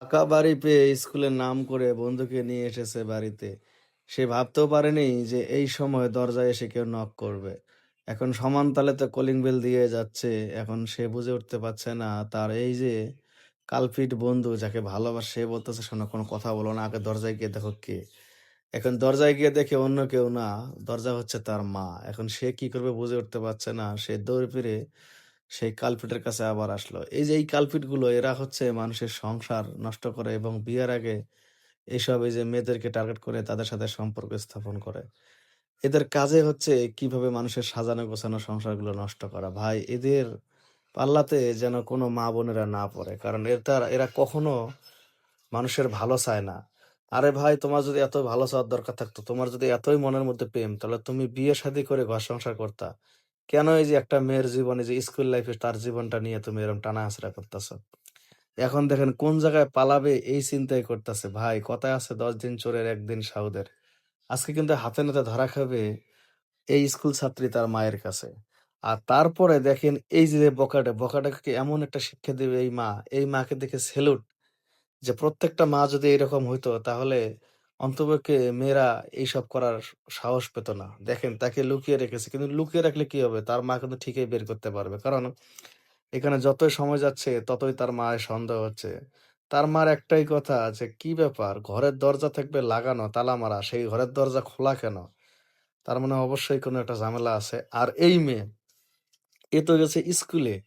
ফাঁকা বাড়ি পেয়ে স্কুলের নাম করে বন্ধুকে নিয়ে এসেছে বাড়িতে। সে ভাবতেও পারেনি যে এই সময় দরজায় এসে কেউ নক করবে। এখন সমান তালে তো কলিং বেল দিয়ে যাচ্ছে। এখন সে বুঝে উঠতে পারছে না তার এই যে কালপিট বন্ধু যাকে ভালোবাসে সে বলতেছে, "শোনো কোনো কথা বলো না, আগে দরজায় গিয়ে দেখো কে।" এখন দরজায় গিয়ে দেখে অন্য কেউ না, দরজা হচ্ছে তার মা। এখন সে কি করবে বুঝে উঠতে পারছে না। সে দৌড়ে ফিরে সেই কালপিটের কাছে আবার আসলো। এই যে এই কালপিটগুলো এরা হচ্ছে মানুষের সংসার নষ্ট করে এবং বিয়ের আগে এইসব এই যে মেয়েদেরকে টার্গেট করে তাদের সাথে সম্পর্ক স্থাপন করে। এদের কাজে হচ্ছে কিভাবে মানুষের সাজানো গোছানো সংসারগুলো নষ্ট করা। ভাই এদের পাল্লাতে যেন কোনো মা-বোনেরা না পড়ে। কারণ এরা কখনো মানুষের ভালো চায় না। আরে ভাই তোমার যদি এত ভালো চাওয়ার দরকার থাকতো, তোমার যদি এতই মনের মধ্যে প্রেম, তাহলে তুমি বিয়ে-শাদী করে ঘর সংসার করতা। কেন এই যে একটা মেয়ের জীবনে যে স্কুল লাইফে তার জীবনটা নিয়ে তুমি এরকম টানাহেঁচড়া করতেছ? এখন দেখেন কোন জায়গায় পালাবে এই চিন্তাই করতেছে। ভাই কথায় আছে ১০ দিন চোরের ১ দিন সাউদের। আজকে কিন্তু হাতে নাতে ধরা খাবে এই স্কুল ছাত্রী তার মায়ের কাছে। আর তারপরে দেখেন এই যে বকাটাকে এমন একটা শিক্ষা দেবে এই মাকে দেখে সেলুট যে প্রত্যেকটা মা যদি এরকম হইতো তাহলে অন্তপক্ষে মেয়েরা এইসব করার সাহস পেত না। দেখেন তাকে লুকিয়ে রেখেছে। কিন্তু লুকিয়ে রাখলে কি হবে? তার মা কিন্তু ঠিকই বের করতে পারবে। কারণ এখানে যতই সময় যাচ্ছে ততই তার মায়ের সন্দেহ হচ্ছে। তার মার একটাই কথা যে, "কি ব্যাপার? ঘরের দরজা থাকবে লাগানো, তালা মারা। সেই ঘরের দরজা খোলা কেন?" তার মানে অবশ্যই কোনো একটা ঝামেলা আছে। আর এই মেয়ে, এ তো গেছে স্কুলে।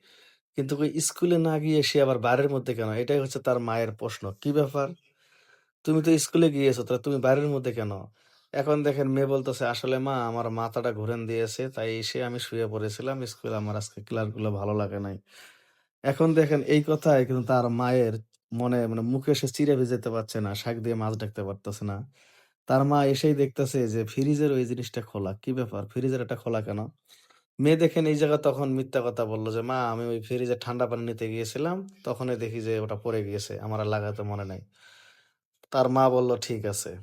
কিন্তু ওই স্কুলে না গিয়ে সে আবার বাড়ির মধ্যে কেন? এটাই হচ্ছে তার মায়ের প্রশ্ন। "কি ব্যাপার? তুমি তো স্কুলে গিয়েছো, তাহলে তুমি বাড়ির মধ্যে কেন?" এখন দেখেন মেয়ে বলতেছে, "আসলে মা আমার মাথাটা ঘুরান দিয়েছে। তাই এসে আমি শুয়ে পড়েছিলাম। স্কুলে আমার আজকে ক্লাসগুলো ভালো লাগে নাই।" এখন দেখেন এই কথায় কিন্তু তার মায়ের মনে মানে মুখে সে চিড়ে ভিজাতে পারছে না, শাক দিয়ে মাছ ঢাকতে পারতেছে না। তার মা এসেই দেখতেছে যে ফ্রিজের ওই জিনিসটা খোলা। কি ব্যাপার? ফ্রিজের এটা খোলা কেন? মেয়ে দেখেন এই জায়গায় তখন মিথ্যা কথা বলল যে, "মা আমি ওই ফ্রিজে ঠান্ডা পানি নিতে গিয়েছিলাম। তখনই দেখি যে ওটা পড়ে গিয়েছে। আমার আর লাগাতে মনে নাই।" তার মা বলল, "ঠিক আছে।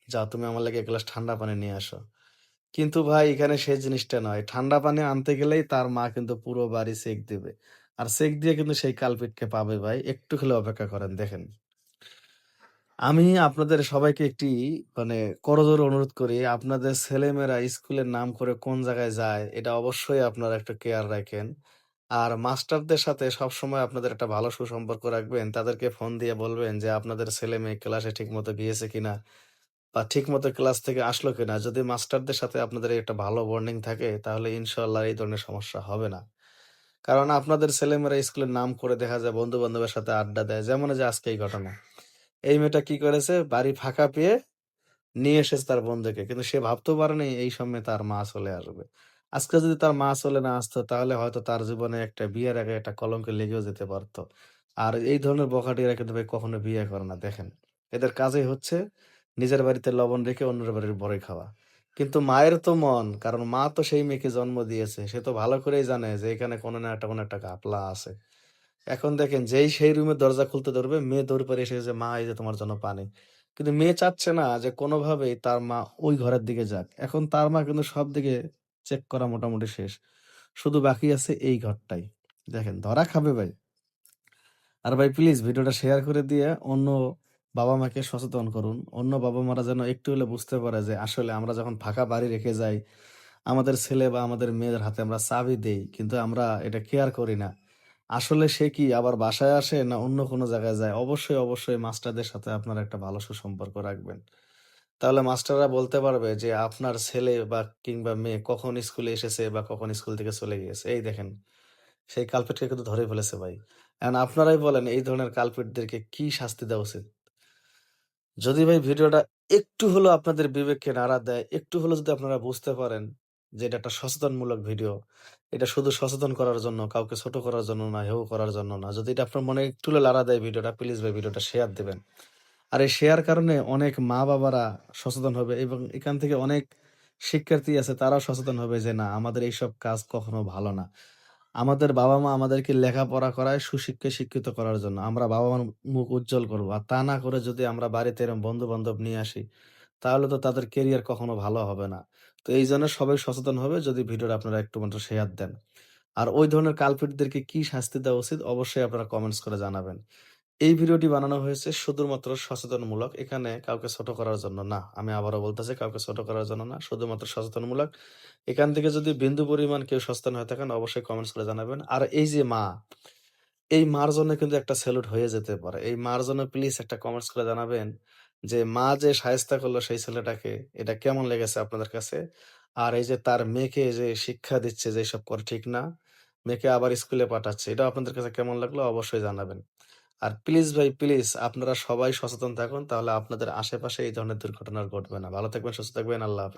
যাও তুমি আমার লাগি ১ গ্লাস ঠান্ডা পানি নিয়ে আসো।" কিন্তু ভাই এখানে সেই জিনিসটা নয়। ঠান্ডা পানি আনতে গেলেই তার মা কিন্তু পুরো বাড়ি চেক দিবে। আর চেক দিয়ে কিন্তু সেই কালপিটকে পাবে ভাই। একটু খালি অপেক্ষা করেন দেখেন। আমি আপনাদের সবাইকে একটি মানে করজোড়ে অনুরোধ করি, আপনাদের ছেলেমেয়েরা স্কুলের নাম করে কোন জায়গায় যায়, এটা অবশ্যই আপনারা একটু কেয়ার রাখেন। আর মাস্টারদের সাথে সবসময় আপনাদের একটা ভালো সুসম্পর্ক রাখবেন। তাদেরকে ফোন দিয়ে বলবেন যে, আপনাদের ছেলে-মেয়ে ক্লাসে ঠিকমতো গিয়েছে কিনা বা ঠিকমতো ক্লাস থেকে আসলো কিনা। যদি মাস্টারদের সাথে আপনাদের একটা ভালো বন্ডিং থাকে, তাহলে ইনশাআল্লাহ এই ধরনের সমস্যা হবে না। কারণ আপনাদের ছেলেমেয়েরা স্কুলের নাম করে দেখা যায় বন্ধু-বান্ধবের সাথে আড্ডা দেয়। যেমন এই যে আজকে এই ঘটনা। এই মেয়েটা কি করেছে? বাড়ি ফাঁকা পেয়ে নিয়ে এসেছে তার বন্ধুকে। কিন্তু সে ভাবতেও পারেনি এই সময় তার মা চলে আসবে। আজকে যদি তার মা চলে না আসতো তাহলে হয়তো তার জীবনে একটা বিয়ের আগে একটা কলঙ্ক লেগেও যেতে পারত। আর এই ধরনের বখাটেরা কিন্তু ভাই কখনো বিয়ে করে না দেখেন। এদের কাজই হচ্ছে নিজের বাড়িতে লবণ রেখে অন্যের বাড়ির বড়ি খাওয়া। কিন্তু মায়ের তো মন, কারণ মা তো সেই মেয়েকে জন্ম দিয়েছে। সে তো ভালো করেই জানে যে এখানে কোনো না একটা ঘাপলা আছে। এখন দেখেন যেই সেই রুমের দরজা খুলতে ধরবে, মেয়ে দৌড় পড়ে এসে যে, "মা এই যে তোমার জন্য পানি।" কিন্তু মেয়ে চাচ্ছে না যে কোনোভাবেই তার মা ওই ঘরের দিকে যাক। এখন তার মা কিন্তু সব দিকে চেক করা মোটামুটি শেষ। শুধু বাকি আছে এই ঘরটাই। দেখেন ধরা খাবে ভাই। আর ভাই প্লিজ ভিডিওটা শেয়ার করে দিয়ে অন্য বাবা-মাকে সচেতন করুন। অন্য বাবা-মারা যেন একটু হলে বুঝতে পারে যে আসলে আমরা যখন ফাঁকা বাড়ি রেখে যাই, আমাদের ছেলে বা আমাদের মেয়েদের হাতে আমরা চাবি দেই। কিন্তু আমরা এটা কেয়ার করি না। আসলে সে কি আবার বাসায় আসে না অন্য কোনো জায়গায় যায়? অবশ্যই মাস্টারদের সাথে আপনারা একটা ভালো সুসম্পর্ক রাখবেন। তাহলে মাস্টাররা বলতে পারবে যে আপনার ছেলে বা কিংবা মেয়ে কখন স্কুলে এসেছে বা কখন স্কুল থেকে চলে গিয়েছে। এই দেখেন সেই কালপ্রিটকে কিন্তু ধরে ফেলেছে ভাই। এখন আপনারাই বলেন এই ধরনের কালপ্রিটদেরকে কি শাস্তি দেওয়া উচিত? যদি ভাই ভিডিওটা একটু হলেও আপনাদের বিবেককে নাড়া দেয়, একটু হলেও যদি আপনারা বুঝতে পারেন যে এটা একটা সচেতনমূলক ভিডিও। এটা শুধু সচেতন করার জন্য, কাউকে ছোট করার জন্য না, হেয় করার জন্য না। যদি এটা আপনার মনে একটু হলেও নাড়া দেয় ভিডিওটা, প্লিজ ভাই ভিডিওটা শেয়ার দিবেন। আর এই শেয়ার কারণে অনেক মা-বাবারা সচেতন হবে এবং এখান থেকে অনেক শিক্ষার্থী আছে তারাও সচেতন হবে যে না আমাদের এইসব কাজ কখনো ভালো না। আমাদের বাবা-মা আমাদেরকে লেখাপড়া করায় সুশিক্ষায় শিক্ষিত করার জন্য। আমরা বাবা-মার মুখ উজ্জ্বল করব। আর তা না করে যদি আমরা বাড়িতে এরকম বন্ধু-বান্ধব নিয়ে আসি, তাহলে তো তাদের কেরিয়ার কখনো ভালো হবে না। তো এইজন্য সবাই সচেতন হবে যদি ভিডিওটা আপনারা একটু মাত্র শেয়ার দেন। আর ওই ধরনের কালপ্রিটদেরকে কি শাস্তি দেওয়া উচিত অবশ্যই আপনারা কমেন্টস করে জানাবেন। এই ভিডিওটি বানানো হয়েছে শুধুমাত্র সচেতনমূলক। এখানে কাউকে ছোট করার জন্য না। আমি আবারও বলতেছি, কাউকে ছোট করার জন্য না। শুধুমাত্র সচেতনমূলক। এখান থেকে যদি বিন্দু পরিমাণ কেউ সচেতন হয়ে থাকেন অবশ্যই কমেন্টস করে জানাবেন। আর এই যে মা, এই মার জন্য কিন্তু একটা সেলুট হয়ে যেতে পারে। এই মার জন্য প্লিজ একটা কমেন্টস করে জানাবেন যে মা যে শায়েস্তা করলো সেই ছেলেটাকে, এটা কেমন লেগেছে আপনাদের কাছে? আর এই যে তার মেয়েকে যে শিক্ষা দিচ্ছে যে এসব করা ঠিক না, মেয়েকে আবার স্কুলে পাঠাচ্ছে, এটাও আপনাদের কাছে কেমন লাগলো অবশ্যই জানাবেন। আর প্লিজ ভাই প্লিজ আপনারা সবাই সচেতন থাকুন, তাহলে আপনাদের আশেপাশে এই ধরনের দুর্ঘটনা আর ঘটবে না। ভালো থাকবেন, সুস্থ থাকবেন। আল্লাহ হাফেজ।